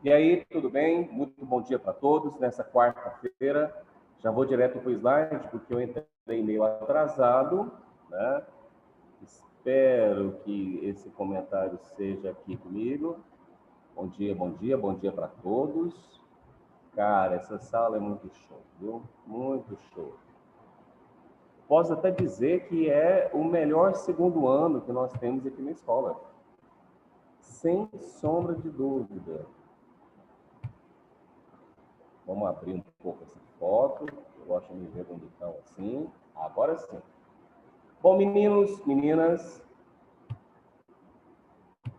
E aí, tudo bem? Muito bom dia para todos. Nessa quarta-feira, já vou direto para o slide, porque eu entrei meio atrasado, né? Espero que esse comentário seja aqui comigo. Bom dia para todos. Cara, essa sala é muito show, viu? Muito show. Posso até dizer que é o melhor segundo ano que nós temos aqui na escola. Sem sombra de dúvida. Vamos abrir um pouco essa foto. Eu gosto de me ver bonitão assim. Agora sim. Bom, meninos, meninas.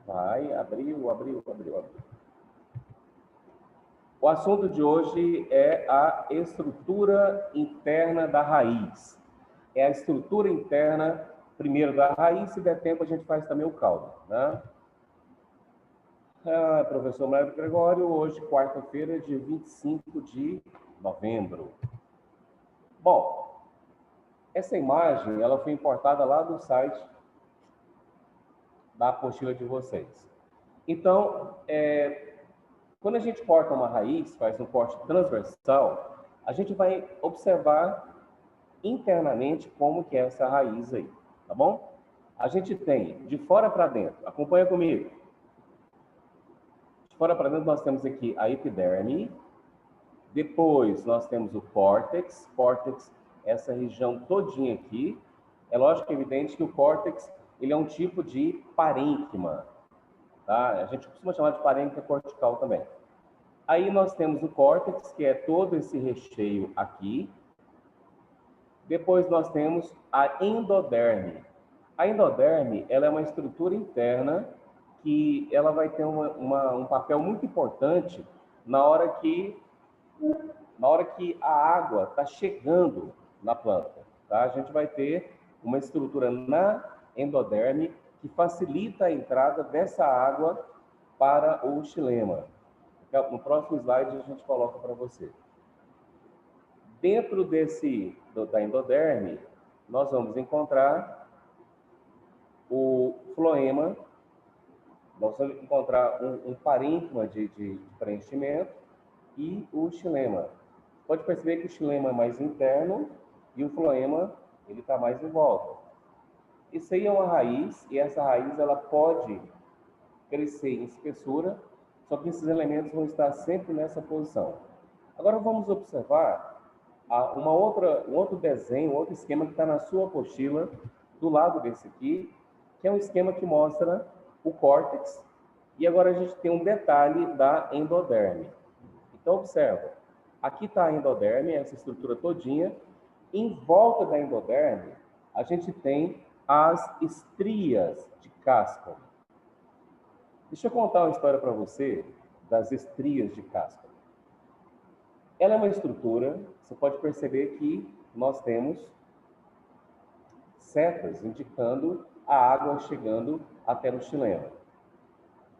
Vai, abriu. O assunto de hoje é a estrutura interna da raiz. É a estrutura interna, primeiro da raiz, se der tempo a gente faz também o cálculo, né? Professor Mário Gregório, hoje, quarta-feira, dia 25 de novembro. Bom, essa imagem, ela foi importada lá do site da apostila de vocês. Então, quando a gente corta uma raiz, faz um corte transversal, a gente vai observar internamente como que é essa raiz aí, tá bom? A gente tem de fora para dentro, acompanha comigo. De fora para dentro nós temos aqui a epiderme, depois nós temos o córtex, essa região todinha aqui. É lógico, evidente que o córtex, ele é um tipo de parênquima, tá? A gente costuma chamar de parênquima cortical também. Aí nós temos o córtex, que é todo esse recheio aqui. Depois nós temos a endoderme. A endoderme, ela é uma estrutura interna que ela vai ter um papel muito importante na hora que a água está chegando na planta, tá? A gente vai ter uma estrutura na endoderme que facilita a entrada dessa água para o xilema. No próximo slide a gente coloca para você. Dentro da endoderme, nós vamos encontrar o floema, nós vamos encontrar um parênquima de preenchimento e o xilema. Pode perceber que o xilema é mais interno e o floema ele está mais em volta. Isso aí é uma raiz, e essa raiz ela pode crescer em espessura, só que esses elementos vão estar sempre nessa posição. Agora vamos observar um outro desenho, um outro esquema que está na sua apostila, do lado desse aqui, que é um esquema que mostra o córtex, e agora a gente tem um detalhe da endoderme. Então, observa, aqui está a endoderme, essa estrutura todinha. Em volta da endoderme, a gente tem as estrias de casca. Deixa eu contar uma história para você das estrias de casca. Ela é uma estrutura, você pode perceber que nós temos setas indicando a água chegando até o xilema.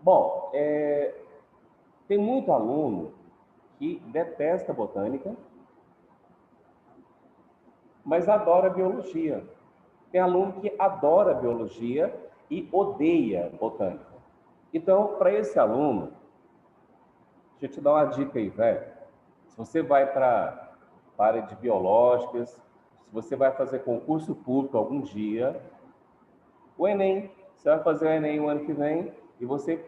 Bom, tem muito aluno que detesta botânica, mas adora biologia. Tem aluno que adora biologia e odeia botânica. Então, para esse aluno, deixa eu te dar uma dica aí, velho. Se você vai para a área de biológicas, se você vai fazer concurso público algum dia, o Enem, você vai fazer o Enem o ano que vem e você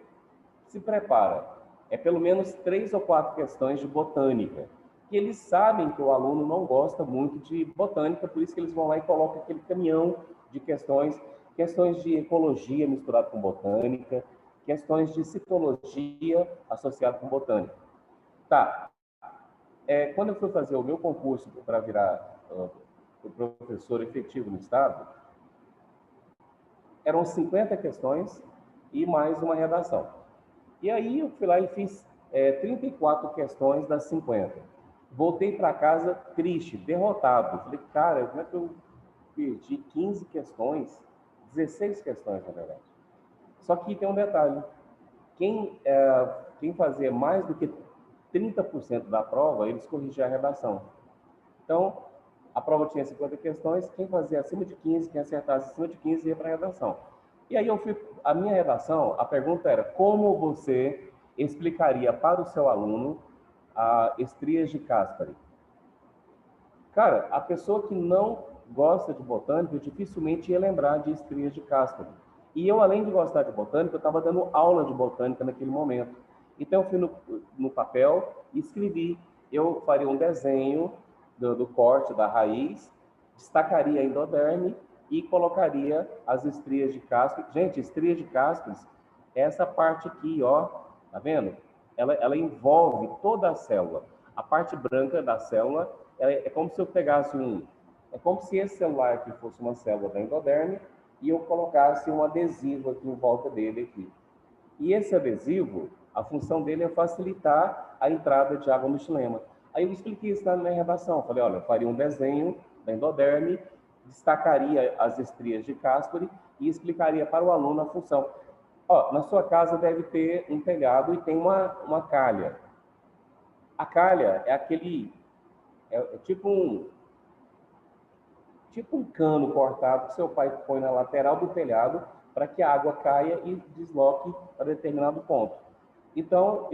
se prepara. É pelo menos 3 ou 4 questões de botânica. E eles sabem que o aluno não gosta muito de botânica, por isso que eles vão lá e colocam aquele caminhão de questões de ecologia misturado com botânica, questões de citologia associado com botânica. Tá. Quando eu fui fazer o meu concurso para virar professor efetivo no estado, eram 50 questões e mais uma redação. E aí eu fui lá e fiz 34 questões das 50. Voltei para casa triste, derrotado. Falei, cara, como é que eu perdi 15 questões? 16 questões, na verdade. Só que tem um detalhe. Quem fazia mais do que 30% da prova, eles corrigiam a redação. Então, a prova tinha 50 questões, quem fazia acima de 15, quem acertasse acima de 15 ia para a redação. E aí a minha redação, a pergunta era, como você explicaria para o seu aluno a estrias de Caspary? Cara, a pessoa que não gosta de botânica dificilmente ia lembrar de estrias de Caspary. E eu, além de gostar de botânica, eu estava dando aula de botânica naquele momento. Então, eu fui no papel e escrevi. Eu faria um desenho do corte da raiz, destacaria a endoderme e colocaria as estrias de Caspary. Gente, estrias de Caspary é essa parte aqui, ó, tá vendo? Ela envolve toda a célula. A parte branca da célula é como se eu pegasse é como se esse celular aqui fosse uma célula da endoderme e eu colocasse um adesivo aqui em volta dele aqui. E esse adesivo, a função dele é facilitar a entrada de água no xilema. Aí eu expliquei isso na minha redação. Falei, olha, eu faria um desenho da endoderme, destacaria as estrias de Caspary e explicaria para o aluno a função. Ó, na sua casa deve ter um telhado e tem uma calha. A calha é aquele... é tipo um cano cortado que seu pai põe na lateral do telhado para que a água caia e desloque a determinado ponto. Então,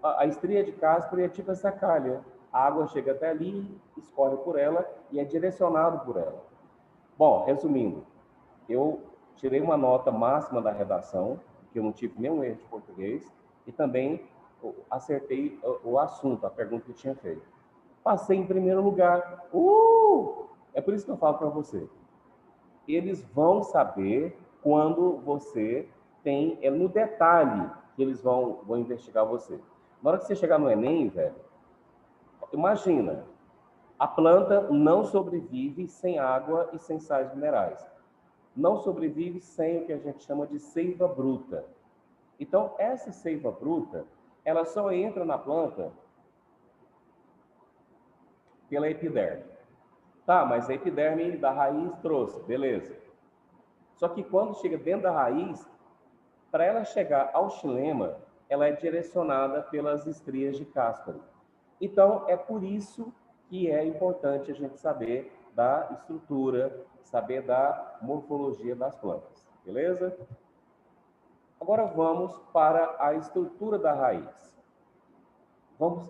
a estria de Caspary é tipo essa calha. A água chega até ali, escorre por ela e é direcionado por ela. Bom, resumindo, eu tirei uma nota máxima da redação, que eu não tive nenhum erro de português, e também acertei o assunto, a pergunta que eu tinha feito. Passei em primeiro lugar. É por isso que eu falo para você. Eles vão saber quando você tem... É no detalhe que eles vão investigar você. Na hora que você chegar no Enem, velho, imagina, a planta não sobrevive sem água e sem sais minerais. Não sobrevive sem o que a gente chama de seiva bruta. Então, essa seiva bruta, ela só entra na planta pela epiderme. Tá, mas a epiderme da raiz trouxe, beleza. Só que quando chega dentro da raiz, para ela chegar ao xilema, ela é direcionada pelas estrias de Caspary. Então, é por isso que é importante a gente saber da estrutura, saber da morfologia das plantas, beleza? Agora vamos para a estrutura da raiz.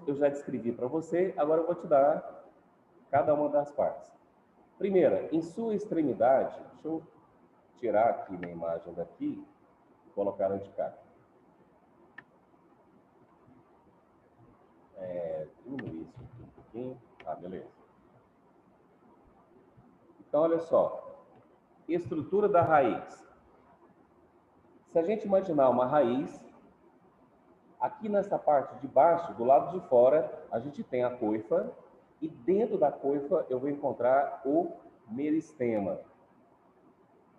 Eu já descrevi para você, agora eu vou te dar cada uma das partes. Primeira, em sua extremidade, deixa eu tirar aqui minha imagem daqui e colocar ela de cá. Diminuir isso aqui um pouquinho. Ah, beleza. Então, olha só. Estrutura da raiz. Se a gente imaginar uma raiz, aqui nessa parte de baixo, do lado de fora, a gente tem a coifa, e dentro da coifa eu vou encontrar o meristema.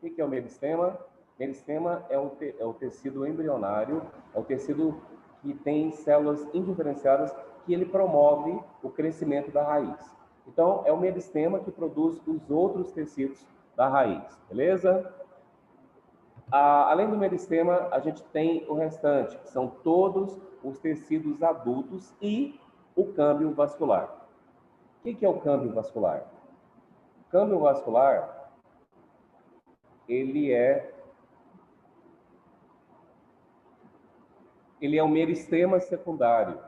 O que é o meristema? Meristema é o tecido embrionário, é o tecido que tem células indiferenciadas que ele promove o crescimento da raiz. Então, é o meristema que produz os outros tecidos da raiz, beleza? Além do meristema, a gente tem o restante, que são todos os tecidos adultos e o câmbio vascular. O que é o câmbio vascular? O câmbio vascular, ele é o meristema secundário.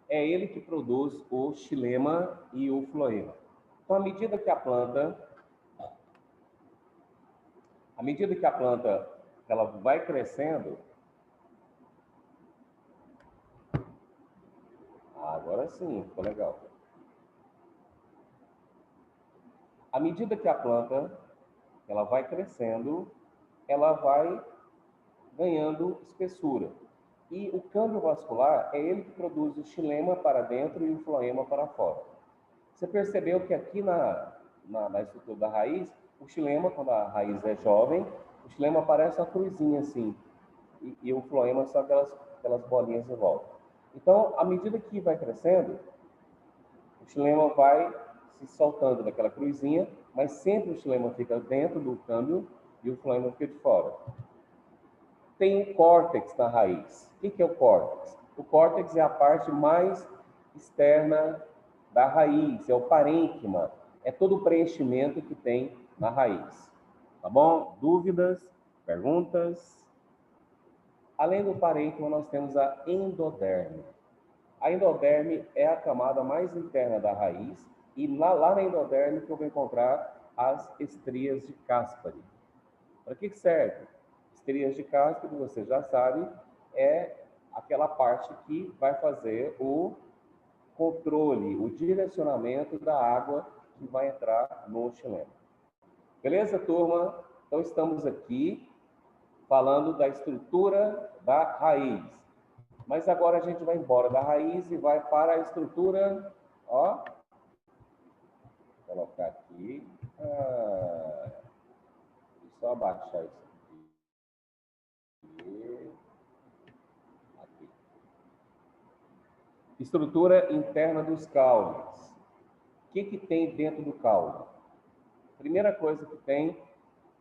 É ele que produz o xilema e o floema. Então, à medida que a planta ela vai crescendo, agora sim, ficou legal. À medida que a planta ela vai crescendo, ela vai ganhando espessura. E o câmbio vascular é ele que produz o xilema para dentro e o floema para fora. Você percebeu que aqui na estrutura da raiz, o xilema, quando a raiz é jovem, o xilema parece uma cruzinha assim, e o floema são aquelas bolinhas em volta. Então, à medida que vai crescendo, o xilema vai se soltando daquela cruzinha, mas sempre o xilema fica dentro do câmbio e o floema fica de fora. Tem o córtex na raiz. O que é o córtex? O córtex é a parte mais externa da raiz, é o parênquima, é todo o preenchimento que tem na raiz. Tá bom? Dúvidas? Perguntas? Além do parênquima, nós temos a endoderme. A endoderme é a camada mais interna da raiz e lá na endoderme que eu vou encontrar as estrias de Caspary. Para que serve? Estrias de Caspary, você já sabe, é aquela parte que vai fazer o controle, o direcionamento da água que vai entrar no xilema. Beleza, turma? Então, estamos aqui falando da estrutura da raiz. Mas agora a gente vai embora da raiz e vai para a estrutura, ó. Vou colocar aqui. Só abaixar isso aqui. Estrutura interna dos caules. O que tem dentro do caule? Primeira coisa que tem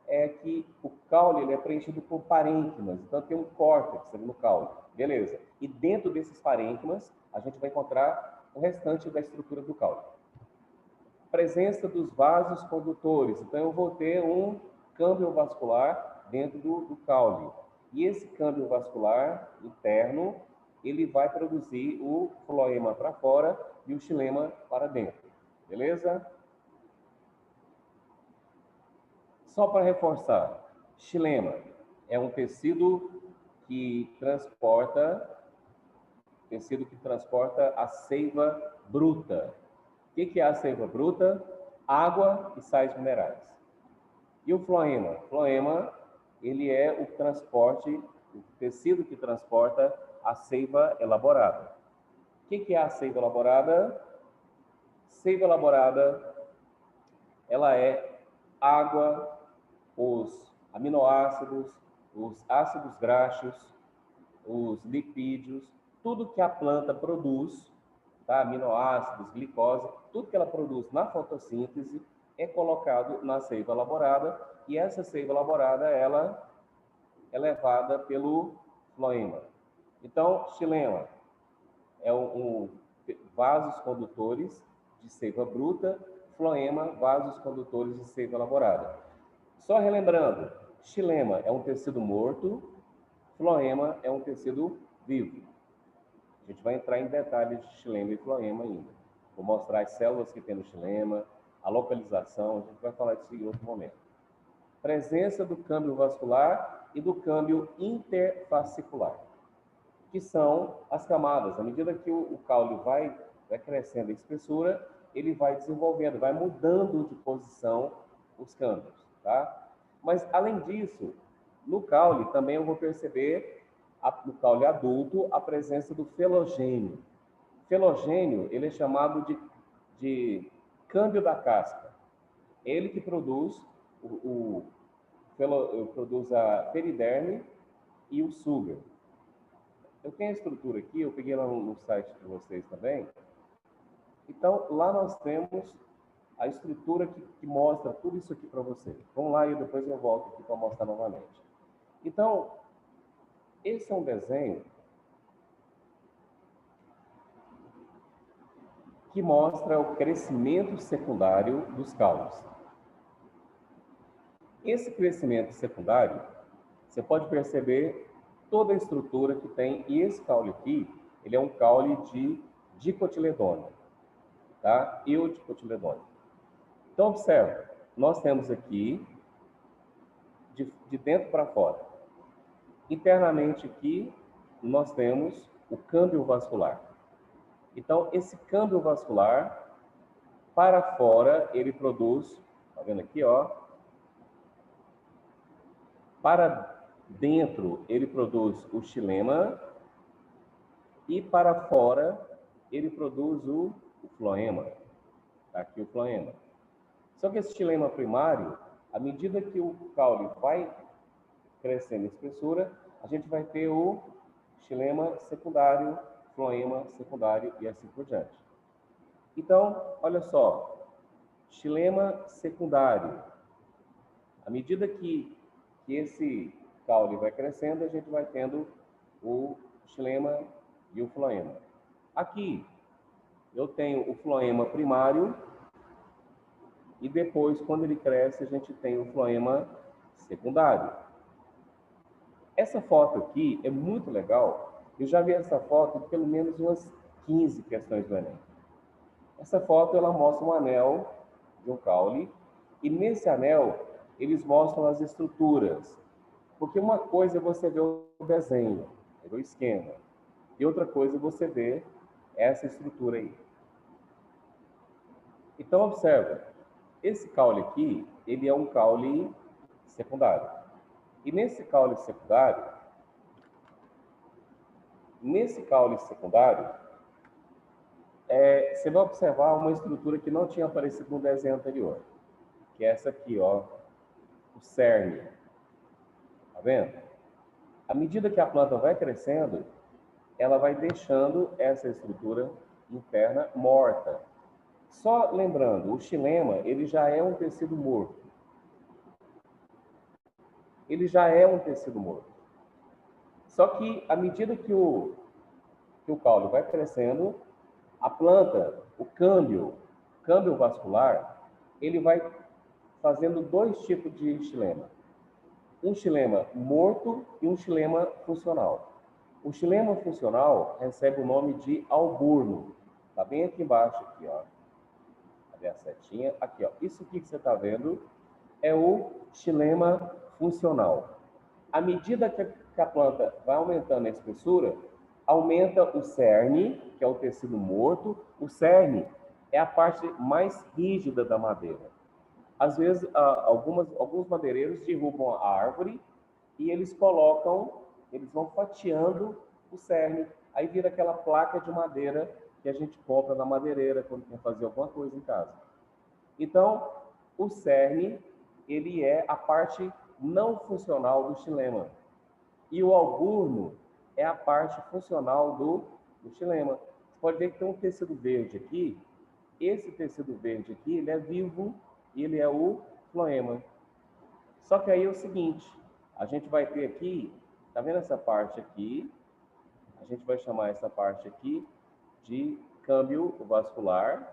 é que o caule ele é preenchido por parênquimas. Então, tem um córtex ali no caule. Beleza. E dentro desses parênquimas, a gente vai encontrar o restante da estrutura do caule. Presença dos vasos condutores. Então, eu vou ter um câmbio vascular dentro do caule. E esse câmbio vascular interno, ele vai produzir o floema para fora e o xilema para dentro. Beleza? Só para reforçar, xilema é um tecido que transporta a seiva bruta. O que é a seiva bruta? Água e sais minerais. E o floema? Floema, ele é o tecido que transporta a seiva elaborada. O que é a seiva elaborada? Seiva elaborada, ela é água, os aminoácidos, os ácidos graxos, os lipídios, tudo que a planta produz, tá? Aminoácidos, glicose, tudo que ela produz na fotossíntese é colocado na seiva elaborada, e essa seiva elaborada ela é levada pelo floema. Então, xilema é vasos condutores de seiva bruta, floema, vasos condutores de seiva elaborada. Só relembrando, xilema é um tecido morto, floema é um tecido vivo. A gente vai entrar em detalhes de xilema e floema ainda. Vou mostrar as células que tem no xilema, a localização, a gente vai falar disso em outro momento. Presença do câmbio vascular e do câmbio interfascicular, que são as camadas. À medida que o caule vai crescendo em espessura, ele vai desenvolvendo, vai mudando de posição os câmbios, tá? Mas, além disso, no caule também eu vou perceber, no caule adulto, a presença do felogênio. Felogênio, ele é chamado de câmbio da casca. Ele que produz produz a periderme e o suga. Eu tenho a estrutura aqui, eu peguei lá no site de vocês também. Então, lá nós temos a estrutura que mostra tudo isso aqui para vocês. Vamos lá e depois eu volto aqui para mostrar novamente. Então, esse é um desenho que mostra o crescimento secundário dos caules. Esse crescimento secundário, você pode perceber toda a estrutura que tem, e esse caule aqui, ele é um caule de dicotiledônio, tá? Eudicotiledônio. Então, observa, nós temos aqui, de dentro para fora. Internamente aqui, nós temos o câmbio vascular. Então, esse câmbio vascular, para fora, ele produz, tá vendo aqui, ó? Para dentro, ele produz o xilema, e para fora, ele produz o floema. Tá aqui o floema. Só que esse xilema primário, à medida que o caule vai crescendo em espessura, a gente vai ter o xilema secundário, floema secundário e assim por diante. Então, olha só, xilema secundário. À medida que esse caule vai crescendo, a gente vai tendo o xilema e o floema. Aqui, eu tenho o floema primário e depois, quando ele cresce, a gente tem o floema secundário. Essa foto aqui é muito legal. Eu já vi essa foto em pelo menos umas 15 questões do Enem. Essa foto ela mostra um anel de um caule e nesse anel eles mostram as estruturas. Porque uma coisa é você ver o desenho, o esquema, e outra coisa é você ver essa estrutura aí. Então observa, esse caule aqui, ele é um caule secundário. E nesse caule secundário, você vai observar uma estrutura que não tinha aparecido no desenho anterior, que é essa aqui, ó, o cerne. Tá vendo? À medida que a planta vai crescendo, ela vai deixando essa estrutura interna morta. Só lembrando, o xilema, ele já é um tecido morto. Ele já é um tecido morto. Só que, à medida que o caule vai crescendo, a planta, o câmbio vascular, ele vai fazendo dois tipos de xilema. Um xilema morto e um xilema funcional. O xilema funcional recebe o nome de alburno. Está bem aqui embaixo, aqui, ó. Cadê a setinha? Aqui, ó. Isso aqui que você está vendo é o xilema funcional. À medida que a planta vai aumentando a espessura, aumenta o cerne, que é o tecido morto. O cerne é a parte mais rígida da madeira. Às vezes, alguns madeireiros derrubam a árvore e eles vão fatiando o cerne. Aí vira aquela placa de madeira que a gente compra na madeireira quando quer fazer alguma coisa em casa. Então, o cerne, ele é a parte não funcional do xilema. E o alburno é a parte funcional do xilema. Você pode ver que tem um tecido verde aqui. Esse tecido verde aqui, ele é vivo e ele é o floema. Só que aí é o seguinte, a gente vai ter aqui, tá vendo essa parte aqui? A gente vai chamar essa parte aqui de câmbio vascular,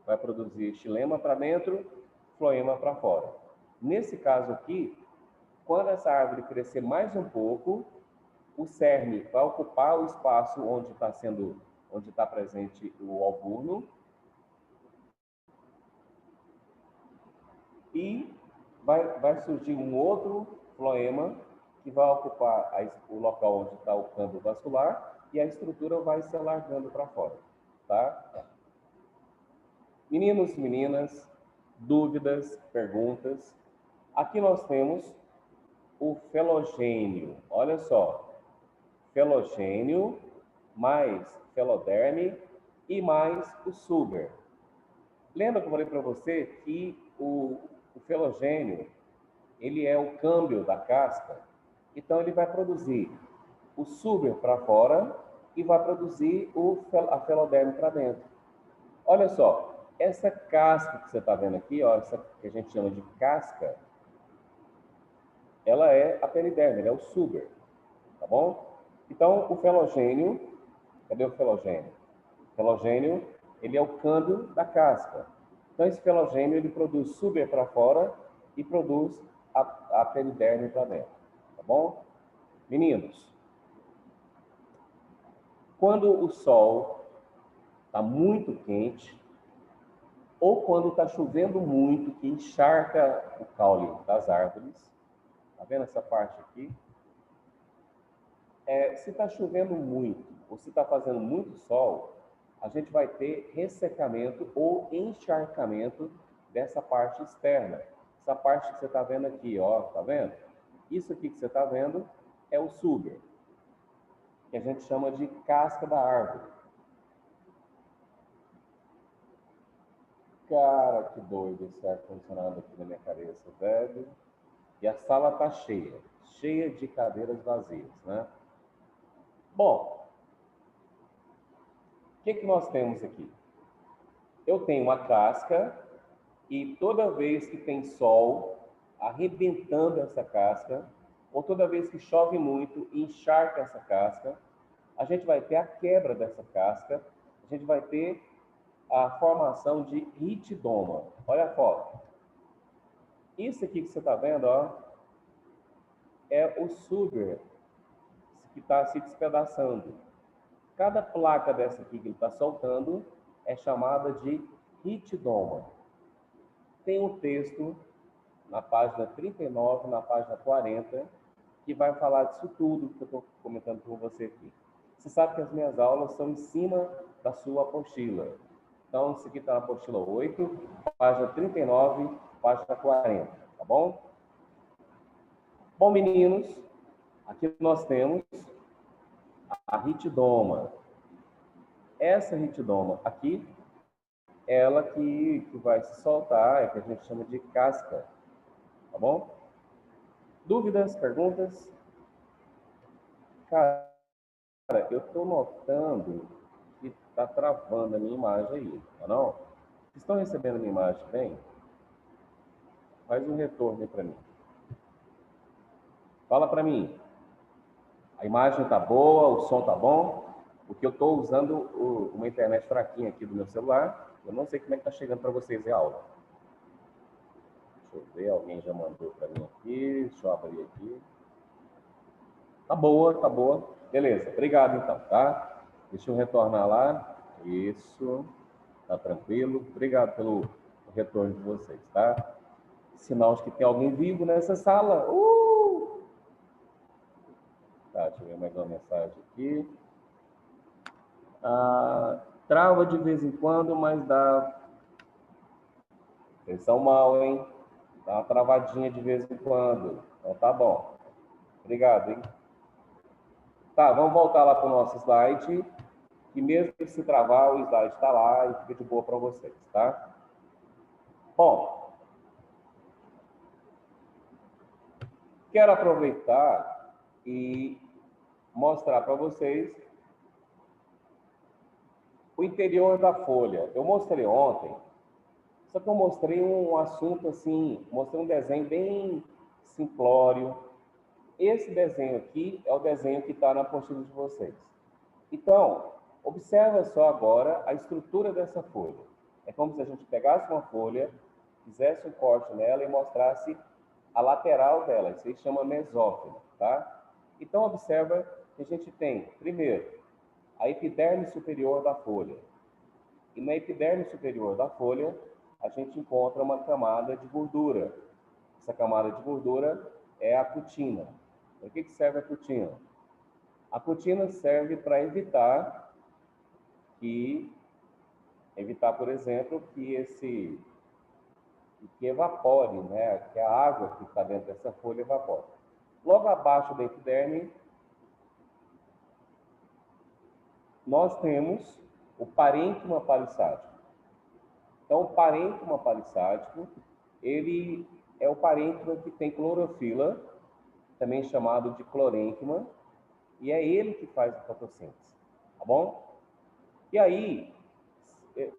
vai produzir xilema para dentro, floema para fora. Nesse caso aqui, quando essa árvore crescer mais um pouco, o cerne vai ocupar o espaço onde está presente o alburno e vai surgir um outro floema que vai ocupar o local onde está o câmbio vascular e a estrutura vai se alargando para fora, tá? Meninos e meninas, dúvidas, perguntas? Aqui nós temos o felogênio. Olha só, felogênio mais feloderme e mais o suber. Lembra que eu falei para você que o felogênio, ele é o câmbio da casca, então ele vai produzir o suber para fora e vai produzir a feloderme para dentro. Olha só, essa casca que você está vendo aqui, ó, essa que a gente chama de casca, ela é a periderme, ela é o suber, tá bom? Então, o felogênio, cadê o felogênio? O felogênio, ele é o câmbio da casca. Então, esse felogênio, ele produz suber para fora e produz a periderme para dentro, tá bom? Meninos, quando o sol está muito quente, ou quando está chovendo muito, que encharca o caule das árvores, tá vendo essa parte aqui? Se está chovendo muito, ou se está fazendo muito sol, a gente vai ter ressecamento ou encharcamento dessa parte externa. Essa parte que você está vendo aqui, ó, tá vendo? Isso aqui que você está vendo é o suber, que a gente chama de casca da árvore. Cara, que doido esse ar-condicionado aqui na minha cabeça, velho. E a sala tá cheia de cadeiras vazias, né? Bom, o que nós temos aqui? Eu tenho uma casca e toda vez que tem sol arrebentando essa casca, ou toda vez que chove muito e encharca essa casca, a gente vai ter a quebra dessa casca, a gente vai ter a formação de ritidoma. Olha a foto. Isso aqui que você está vendo, ó, é o suber que está se despedaçando. Cada placa dessa aqui que ele está soltando é chamada de ritidoma. Tem um texto na página 39, na página 40, que vai falar disso tudo que eu estou comentando com você aqui. Você sabe que as minhas aulas são em cima da sua apostila. Então, isso aqui está na apostila 8, página 39, página 40, tá bom? Bom, meninos, aqui nós temos a ritidoma. Essa ritidoma aqui, ela que vai se soltar, é que a gente chama de casca, tá bom? Dúvidas, perguntas? Cara, eu estou notando que está travando a minha imagem aí, tá não? Vocês estão recebendo a minha imagem bem? Faz um retorno aí para mim. Fala para mim. A imagem está boa, o som está bom? Porque eu estou usando uma internet fraquinha aqui do meu celular. Eu não sei como é que está chegando para vocês a aula. Deixa eu ver, alguém já mandou para mim aqui. Deixa eu abrir aqui. Tá boa, tá boa. Beleza, obrigado então, tá? Deixa eu retornar lá. Isso, tá tranquilo. Obrigado pelo retorno de vocês, tá? Sinal de que tem alguém vivo nessa sala. Tá, deixa eu ver mais uma mensagem aqui. Trava de vez em quando, mas dá... Vocês são mal, hein? Dá uma travadinha de vez em quando. Então tá bom. Obrigado, hein? Tá, vamos voltar lá para o nosso slide. Que mesmo que se travar, o slide está lá e fica de boa para vocês, tá? Bom, quero aproveitar e mostrar para vocês o interior da folha. Eu mostrei ontem, só que eu mostrei um assunto assim, mostrei um desenho bem simplório. Esse desenho aqui é o desenho que está na apostila de vocês. Então, observa só agora a estrutura dessa folha. É como se a gente pegasse uma folha, fizesse um corte nela e mostrasse a lateral dela. Isso aí chama mesófilo, tá? Então, observa que a gente tem, primeiro, a epiderme superior da folha. E na epiderme superior da folha, a gente encontra uma camada de gordura. Essa camada de gordura é a cutina. Para que serve a cutina? A cutina serve para evitar, por exemplo, que evapore, né? Que a água que está dentro dessa folha evapore. Logo abaixo da epiderme, nós temos o parênquima palissático. Então, o parênquima palissático, ele é o parênquima que tem clorofila, também chamado de clorênquima, e é ele que faz a fotossíntese, tá bom? E aí,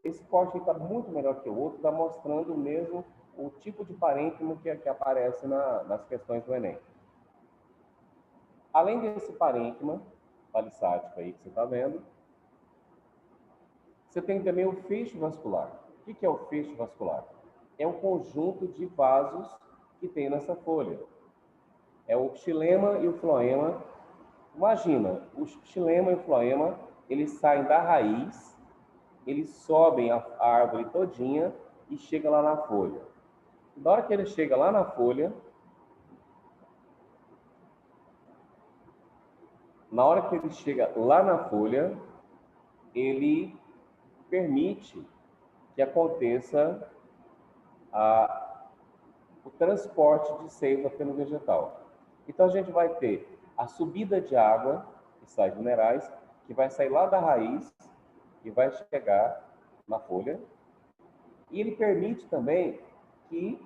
esse corte está muito melhor que o outro, está mostrando mesmo o tipo de parênquima que aparece nas questões do Enem. Além desse parênquima palissático aí que você está vendo, você tem também o feixe vascular. O que é o feixe vascular? É um conjunto de vasos que tem nessa folha. É o xilema e o floema. Imagina, o xilema e o floema, eles saem da raiz, eles sobem a árvore todinha e chegam lá na folha. Na hora que ele chega lá na folha, ele permite que aconteça o transporte de seiva pelo vegetal. Então, a gente vai ter a subida de água, que sais minerais, que vai sair lá da raiz e vai chegar na folha. E ele permite também que,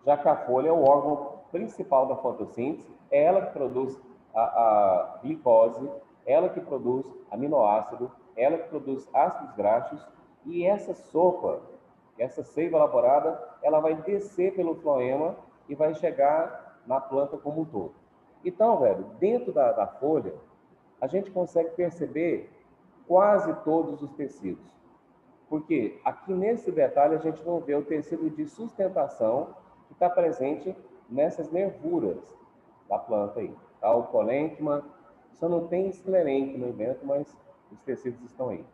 já que a folha é o órgão principal da fotossíntese, é ela que produz a glicose, ela que produz aminoácido, ela que produz ácidos graxos, e essa sopa, essa seiva elaborada, ela vai descer pelo floema e vai chegar na planta como um todo. Então, velho, dentro da folha, a gente consegue perceber quase todos os tecidos. Porque aqui nesse detalhe a gente não vê o tecido de sustentação que está presente nessas nervuras da planta aí. Tá? O colênquima Só não tem esclerenquima dentro, mas os tecidos estão aí.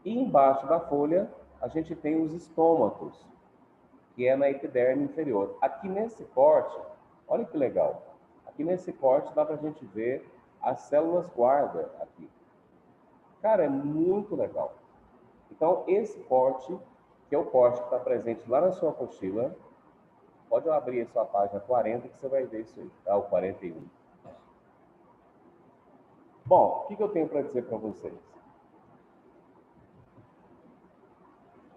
E embaixo da folha, a gente tem os estômatos, que é na epiderme inferior. Aqui nesse corte, olha que legal. Aqui nesse corte dá para a gente ver as células guarda aqui. Cara, é muito legal. Então, esse corte, que é o corte que está presente lá na sua apostila, pode abrir a sua página 40 que você vai ver isso aí, tá? O 41. Bom, o que eu tenho para dizer para vocês?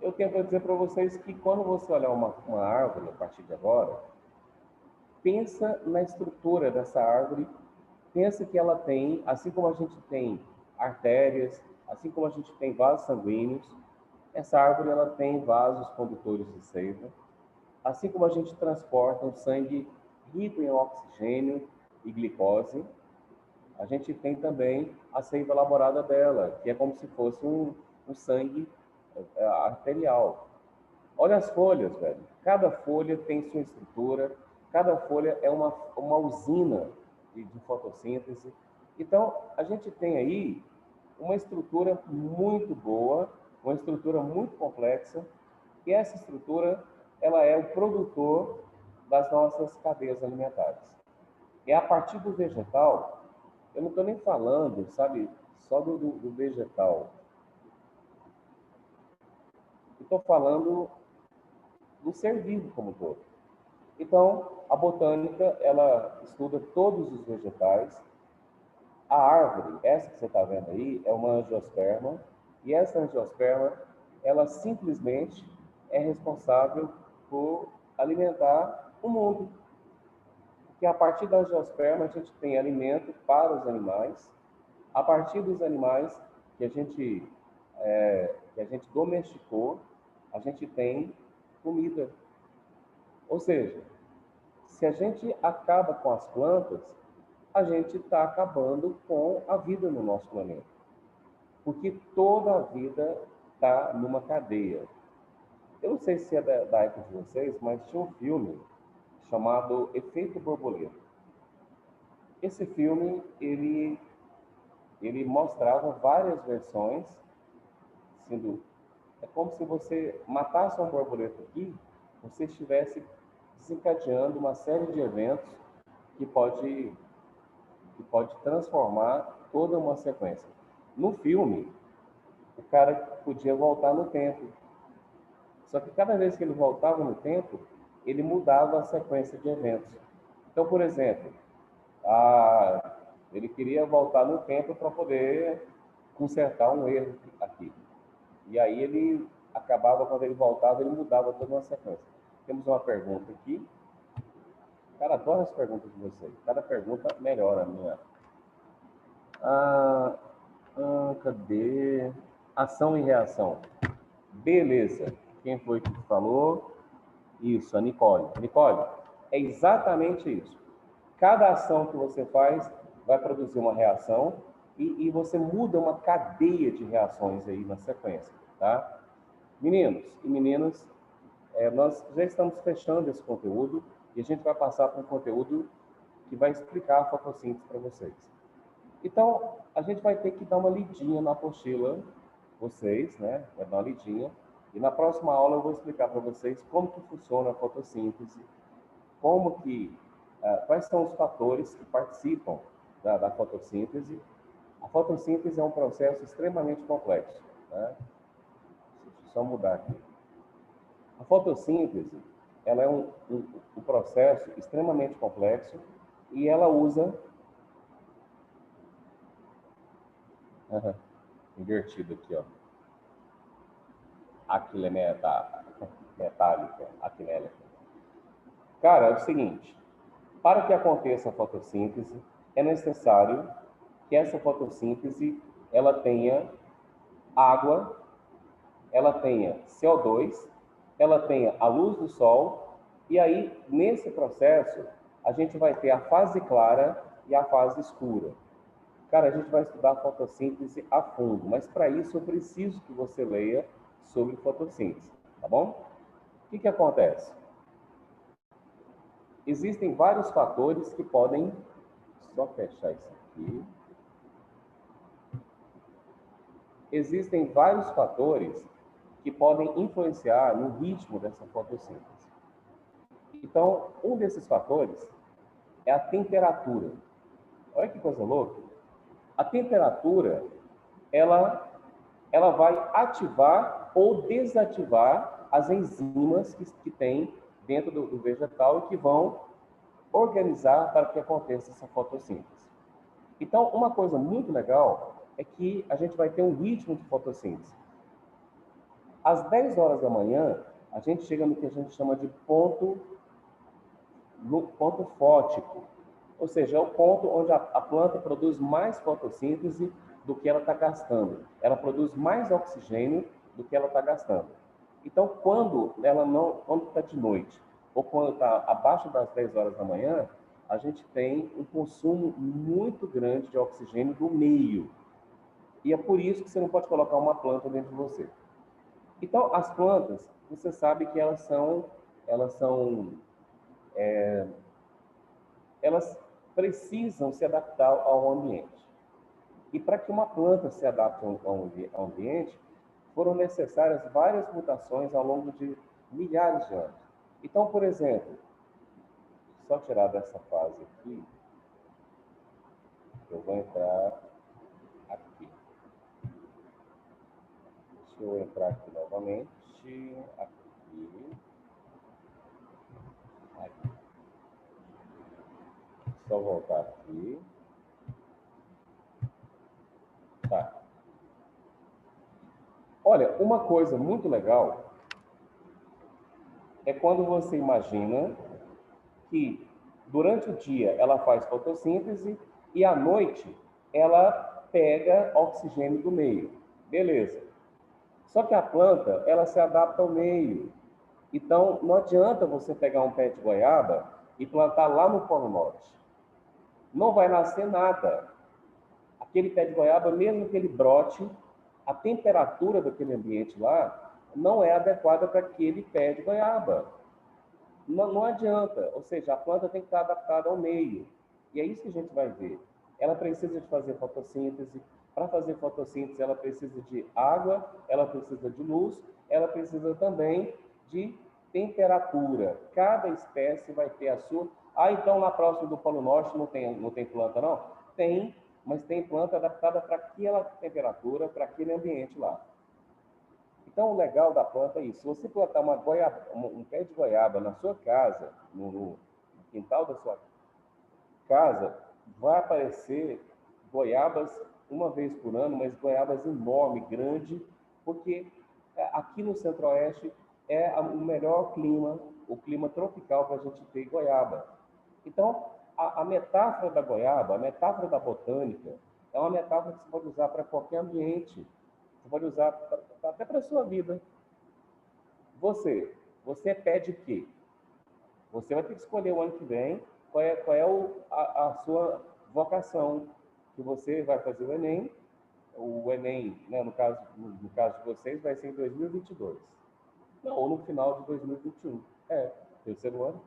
Eu tenho para dizer para vocês que quando você olhar uma árvore a partir de agora, pensa na estrutura dessa árvore, pensa que ela tem, assim como a gente tem artérias, assim como a gente tem vasos sanguíneos, essa árvore ela tem vasos condutores de seiva, assim como a gente transporta um sangue rico em oxigênio e glicose, a gente tem também a seiva elaborada dela, que é como se fosse um sangue arterial. Olha as folhas, velho. Cada folha tem sua estrutura, cada folha é uma usina de fotossíntese. Então, a gente tem aí uma estrutura muito boa, uma estrutura muito complexa, e essa estrutura, ela é o produtor das nossas cadeias alimentares. E a partir do vegetal, eu não estou nem falando, sabe, só do vegetal. Estou falando do ser vivo como um todo. Então, a botânica, ela estuda todos os vegetais. A árvore, essa que você está vendo aí, é uma angiosperma, e essa angiosperma, ela simplesmente é responsável por alimentar o mundo. Porque a partir da angiosperma, a gente tem alimento para os animais, a partir dos animais que a gente domesticou, a gente tem comida. Ou seja, se a gente acaba com as plantas, a gente está acabando com a vida no nosso planeta. Porque toda a vida está numa cadeia. Eu não sei se é da época de vocês, mas tinha um filme chamado Efeito Borboleta. Esse filme, ele mostrava várias versões, sendo... É como se você matasse uma borboleta aqui, você estivesse desencadeando uma série de eventos que pode transformar toda uma sequência. No filme, o cara podia voltar no tempo. Só que cada vez que ele voltava no tempo, ele mudava a sequência de eventos. Então, por exemplo, ele queria voltar no tempo para poder consertar um erro aqui. E aí ele acabava, quando ele voltava, ele mudava toda uma sequência. Temos uma pergunta aqui. Cara, adoro as perguntas de vocês. Cada pergunta melhora a minha. Cadê? Ação e reação. Beleza. Quem foi que falou? Isso, a Nicole. Nicole, é exatamente isso. Cada ação que você faz vai produzir uma reação e você muda uma cadeia de reações aí na sequência, tá? Meninos e meninas, nós já estamos fechando esse conteúdo e a gente vai passar para um conteúdo que vai explicar a fotossíntese para vocês. Então, a gente vai ter que dar uma lidinha na apostila, vocês, né? Vai dar uma lidinha. E na próxima aula eu vou explicar para vocês como que funciona a fotossíntese, quais são os fatores que participam da fotossíntese. A fotossíntese é um processo extremamente complexo, né? Deixa eu só mudar aqui. A fotossíntese, ela é um processo extremamente complexo e ela usa... Invertido aqui, ó. Metálica, aquilélica. Cara, é o seguinte, para que aconteça a fotossíntese, é necessário que essa fotossíntese ela tenha água, ela tenha CO2, ela tenha a luz do sol, e aí, nesse processo, a gente vai ter a fase clara e a fase escura. Cara, a gente vai estudar fotossíntese a fundo, mas para isso eu preciso que você leia sobre fotossíntese, tá bom? O que acontece? Existem vários fatores que podem... Só fechar isso aqui. existem vários fatores que podem influenciar no ritmo dessa fotossíntese. Então, um desses fatores é a temperatura. Olha que coisa louca. A temperatura, ela vai ativar ou desativar as enzimas que tem dentro do vegetal e que vão organizar para que aconteça essa fotossíntese. Então, uma coisa muito legal é que a gente vai ter um ritmo de fotossíntese. Às 10 horas da manhã, a gente chega no que a gente chama de ponto fótico, ou seja, é o ponto onde a planta produz mais fotossíntese do que ela está gastando. Ela produz mais oxigênio do que ela está gastando. Então, quando está de noite, ou quando está abaixo das 10 horas da manhã, a gente tem um consumo muito grande de oxigênio do meio. E é por isso que você não pode colocar uma planta dentro de você. Então, as plantas, você sabe que elas precisam se adaptar ao ambiente. E para que uma planta se adapte ao ambiente, foram necessárias várias mutações ao longo de milhares de anos. Então, por exemplo, só tirar dessa fase aqui, eu vou entrar aqui. Deixa eu entrar aqui novamente. Aqui. Só voltar aqui. Tá. Olha, uma coisa muito legal é quando você imagina que durante o dia ela faz fotossíntese e à noite ela pega oxigênio do meio. Beleza. Só que a planta, ela se adapta ao meio. Então, não adianta você pegar um pé de goiaba e plantar lá no Polo Norte. Não vai nascer nada. Aquele pé de goiaba, mesmo que ele brote, a temperatura daquele ambiente lá não é adequada para aquele pé de goiaba. Não adianta. Ou seja, a planta tem que estar adaptada ao meio. E é isso que a gente vai ver. Ela precisa de fazer fotossíntese. Para fazer fotossíntese, ela precisa de água, ela precisa de luz, ela precisa também de temperatura. Cada espécie vai ter a sua. Ah, então na próxima do Polo Norte não tem planta, não? Tem, mas tem planta adaptada para aquela temperatura, para aquele ambiente lá. Então, o legal da planta é isso. Se você plantar um pé de goiaba na sua casa, no quintal da sua casa, vai aparecer goiabas uma vez por ano, mas goiabas enormes, grandes, porque aqui no Centro-Oeste é o melhor clima, o clima tropical para a gente ter goiaba. Então, a metáfora da goiaba, a metáfora da botânica, é uma metáfora que você pode usar para qualquer ambiente. Você pode usar até para a sua vida. Você pede o quê? Você vai ter que escolher o ano que vem qual é a sua vocação. Que você vai fazer o Enem. O Enem, né, no caso de vocês, vai ser em 2022. Não, ou no final de 2021. Terceiro ano.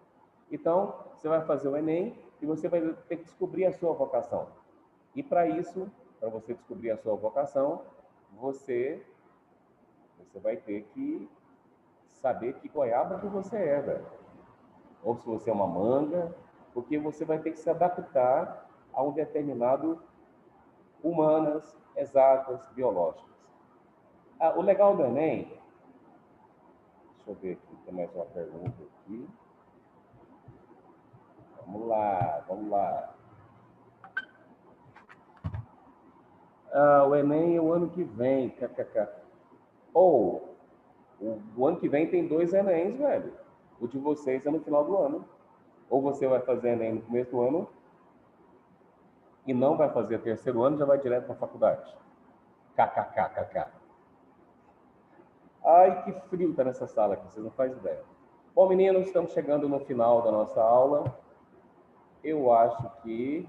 Então, você vai fazer o Enem e você vai ter que descobrir a sua vocação. E para isso, para você descobrir a sua vocação, você vai ter que saber que goiaba que você é, velho. Ou se você é uma manga, porque você vai ter que se adaptar a um determinado humanas, exatas, biológicas. O legal do Enem, deixa eu ver aqui, tem mais uma pergunta aqui. Vamos lá. O Enem é o ano que vem, kkk. Ou, o ano que vem tem 2 Enems, velho. O de vocês é no final do ano. Ou você vai fazer Enem no começo do ano e não vai fazer terceiro ano, já vai direto para a faculdade. KKKKK. Ai, que frio tá nessa sala aqui, vocês não fazem ideia. Bom, meninos, estamos chegando no final da nossa aula. Eu acho que...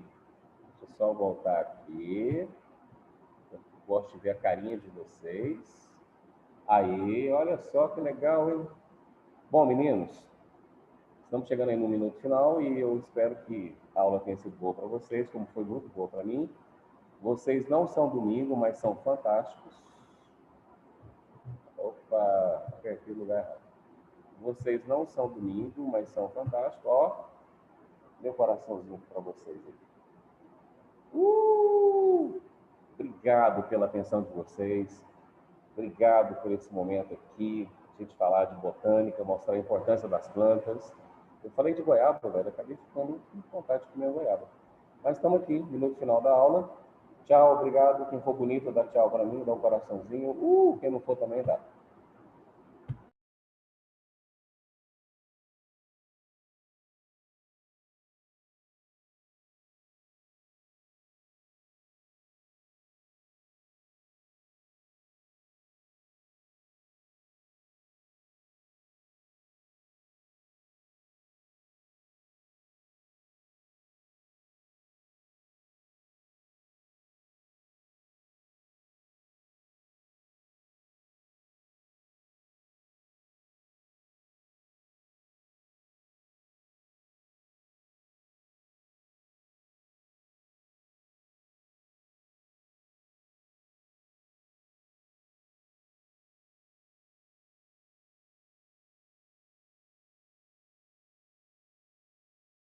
Deixa eu só voltar aqui. Eu gosto de ver a carinha de vocês. Aí, olha só que legal, hein? Bom, meninos, estamos chegando aí no minuto final e eu espero que a aula tenha sido boa para vocês, como foi muito boa para mim. Vocês não são domingo, mas são fantásticos. Opa, apertei o lugar errado. Vocês não são domingo, mas são fantásticos. Ó, meu coraçãozinho para vocês aqui. Obrigado pela atenção de vocês. Obrigado por esse momento aqui, a gente falar de botânica, mostrar a importância das plantas. Eu falei de goiaba, velho, acabei ficando com vontade de comer goiaba. Mas estamos aqui, minuto final da aula. Tchau, obrigado. Quem for bonito, dá tchau para mim, dá um coraçãozinho. Quem não for também dá.